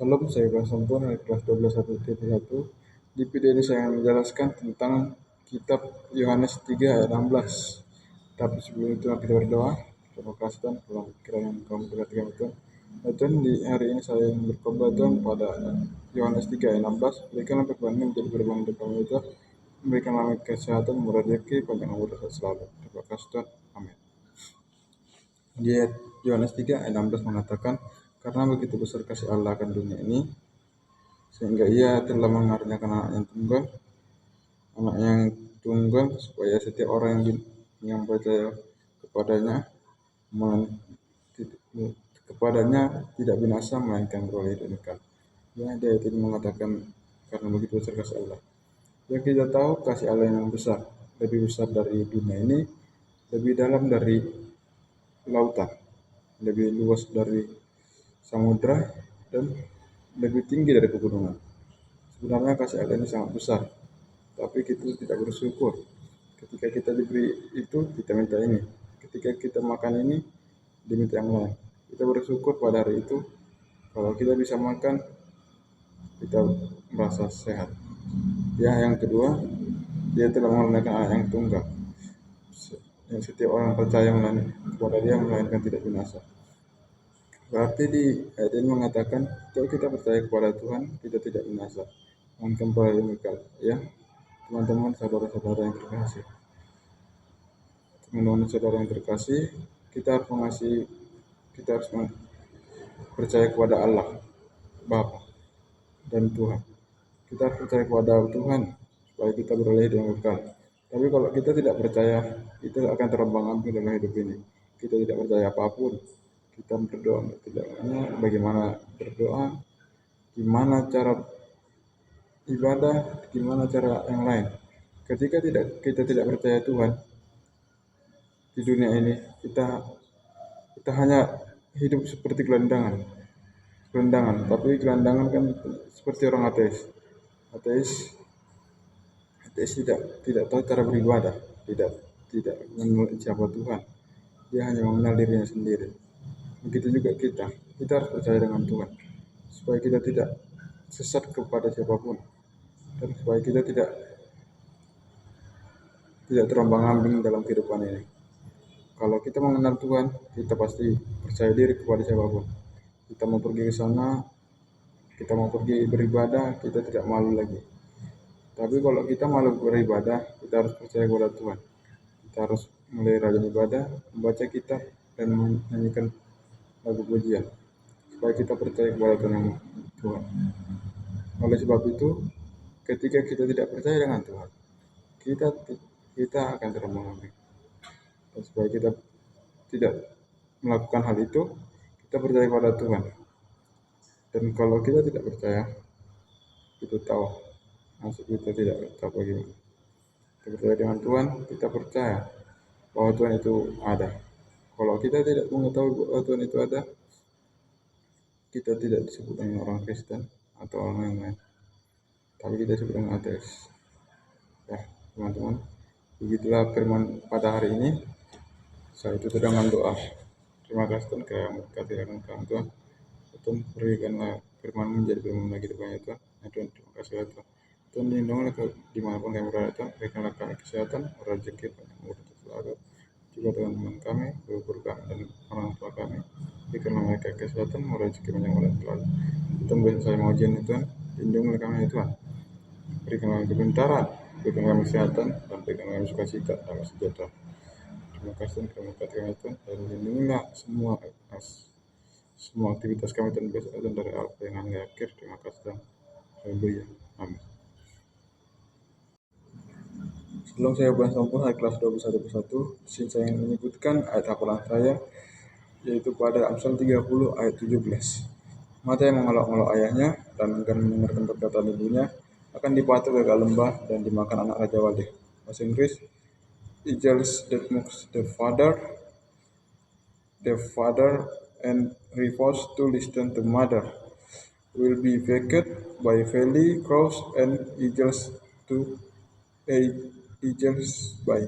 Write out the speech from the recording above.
Salam, saya Bang Sampun dari kelas 12 1 Di video ini saya akan menjelaskan tentang kitab Yohanes 3 ayat 16. Tapi sebelum itu kita berdoa. Terima kasih Tuhan dalam pikiran yang kamu perhatikan Tuhan. Ya Tuhan, di hari ini saya ingin berkhotbah Tuhan pada Yohanes 3 ayat 16. Berikanlah firman ini menjadi firman untuk kami Tuhan. Memberikanlah kami kesehatan, murah rezeki, panjang umur dan selalu. Terima kasih Tuhan. Amin. Di ayat Yohanes 3 ayat 16 mengatakan, karena begitu besar kasih Allah akan dunia ini, sehingga ia telah mengaruniakan anak yang tunggal, supaya setiap orang yang percaya kepadanya tidak binasa, melainkan beroleh hidup kekal. Ya, dia itu mengatakan karena begitu besar kasih Allah. Ya, kita tahu kasih Allah yang besar, lebih besar dari dunia ini, lebih dalam dari lautan, lebih luas dari samudra, dan lebih tinggi dari pegunungan. Sebenarnya kasih Allah ini sangat besar, tapi kita tidak bersyukur. Ketika kita diberi itu, kita minta ini. Ketika kita makan ini, diminta yang lain. Kita bersyukur pada hari itu. Kalau kita bisa makan, kita merasa sehat. Ya, yang kedua, dia telah mengaruniakan anak yang tunggal, yang setiap orang percaya kepada dia melainkan tidak binasa. Berarti di ayat ini mengatakan, kalau kita percaya kepada Tuhan, kita tidak binasa, melainkan beroleh hidup kekal. Ya, teman-teman, saudara-saudara yang terkasih. Teman-teman saudara yang terkasih, kita harus percaya kepada Allah, Bapa dan Tuhan. Kita harus percaya kepada Tuhan supaya kita beroleh hidup yang kekal. Tapi kalau kita tidak percaya, kita akan terombang-ambing dalam hidup ini. Kita tidak percaya apapun. Kita berdoa tidaknya bagaimana berdoa, gimana cara ibadah, gimana cara yang lain. Ketika kita tidak percaya Tuhan di dunia ini, kita hanya hidup seperti gelandangan. Tapi gelandangan kan seperti orang ateis. Ateis tidak tahu cara beribadah, tidak mengenal siapa Tuhan. Dia hanya mengenal dirinya sendiri. Begitu juga kita harus percaya dengan Tuhan supaya kita tidak sesat kepada siapapun, dan supaya kita tidak terombang-ambing dalam kehidupan ini. Kalau kita mengenal Tuhan, kita pasti percaya diri kepada siapapun. Kita mau pergi ke sana, kita mau pergi beribadah, kita tidak malu lagi. Tapi kalau kita malu beribadah, kita harus percaya kepada Tuhan. Kita harus mulai rajin ibadah, membaca kitab, dan menyanyikan lagu pujian, supaya kita percaya kepada Tuhan. Oleh sebab itu, ketika kita tidak percaya dengan Tuhan, kita akan terombang-ambing. Dan supaya kita tidak melakukan hal itu, kita percaya kepada Tuhan. Dan kalau kita tidak percaya, kita tahu maksud kita tidak tahu bagaimana. Kita percaya dengan Tuhan, kita percaya bahwa Tuhan itu ada. Kalau kita tidak mengetahui bahwa Tuhan itu ada, kita tidak disebut dengan orang Kristen atau orang yang lain, tapi kita disebut dengan ateis. Ya, teman-teman, begitulah firman pada hari ini. Saya tutup dengan doa. Terima kasih Tuhan karena memberkati rekan Tuhan. Tuhan, berikanlah firman menjadi firman lagi banyak Tuhan. Tuhan, terima kasih Tuhan. Tuhan, lindungilah dimanapun kami berada Tuhan. Berikanlah kami kesehatan, rezeki, panjang umur dan selalu. Juga teman-teman kami, guru kami, dan orang tua kami. Berikanlah mereka kesehatan, rezeki, panjang umur dan selalu. Tuhan, saya mau ujian Tuhan. Lindungilah kami Tuhan. Berikanlah kebentaran, berikanlah kesehatan, dan berikanlah kami sukacita dan sejahtera. Terima kasih Tuhan karena memberkati kami Tuhan, dan lindungilah semua aktivitas kami Tuhan, besok Tuhan dari awal hingga akhir. Terima kasih Tuhan. Haleluya. Amin. Sebelum saya bahas sampun ayat kelas 21 sini saya ingin menyebutkan ayat hafalan saya, yaitu pada Amsal 30 ayat 17. Mata yang mengelak-ngelak ayahnya dan enggan mendengarkan perkataan ibunya akan dipatuk ke lembah dan dimakan anak raja wali. Bahasa Inggris, angels that mocks the father and refuse to listen to mother will be vexed by valley crows and eagles by